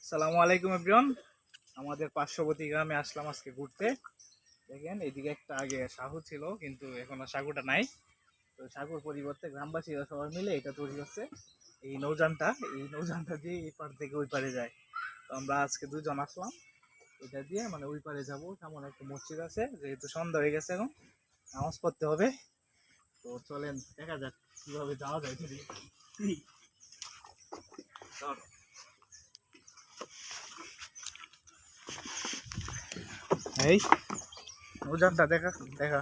সালামু আলাইকুম এভরিওয়ান। আমাদের পার্শ্ববর্তী গ্রামে আসলাম আজকে ঘুরতে। দেখেন এদিকে একটা আগে সাগর ছিল, কিন্তু এখন আর সাগরটা নাই। তো সাগর পরিবর্তে গ্রামবাসীরা সবাই মিলে এটা তৈরি হচ্ছে এই নৌযানটা দিয়ে এই পার থেকে ওই পারে যায়। তো আমরা আজকে দুজন আসলাম এটা দিয়ে, মানে ওই পারে যাবো। তেমন একটা মসজিদ আছে, যেহেতু সন্ধ্যা হয়ে গেছে এখন নামাজ পড়তে হবে। তো চলেন দেখা যাক কিভাবে যাওয়া যায়। যদি এই নৌযানটা দেখা দেখা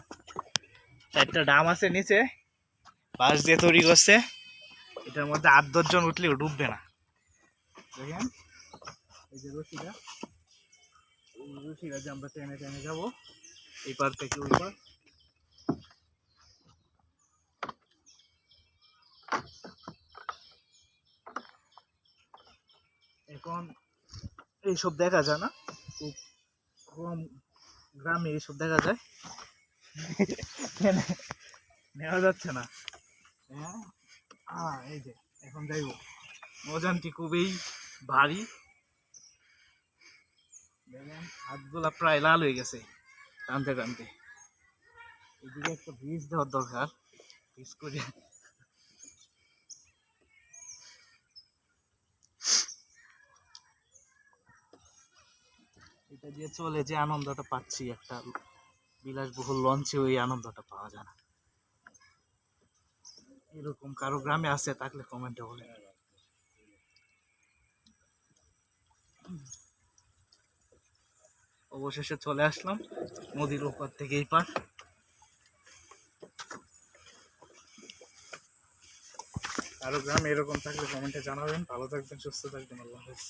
একটা ডাম আছে নিচে, বাঁশ দিয়ে তৈরি করছে। এটার মধ্যে ৮-১০ জন উঠলেও ডুববে না। দেখেন এই যে রশিটা, এই রশিটা যে আমরা টেনে টেনে যাবো এই পার থেকে ওই পার। এখন এইসব দেখা যায় না, খুব কম গ্রামে এইসব দেখা যায়। নেওয়া যাচ্ছে না। হ্যাঁ, এই যে এখন যাইব। নৌযানটি খুবই ভারী। দেখেন হাতগুলা প্রায় লাল হয়ে গেছে টানতে টানতে। এদিকে একটা ব্রিজ দেওয়ার দরকার, ব্রিজ করে। এটা দিয়ে চলে যে আনন্দটা পাচ্ছি একটা বিলাসবহুল লঞ্চে, ওই আনন্দটা পাওয়া যায় না। এরকম কারো গ্রামে আছে থাকলে কমেন্টে বলে। অবশেষে চলে আসলাম নদীর ওপার থেকে এই পার। কারো গ্রামে এরকম থাকলে কমেন্টে জানাবেন। ভালো থাকবেন, সুস্থ থাকবেন, আল্লাহ হাফেজ।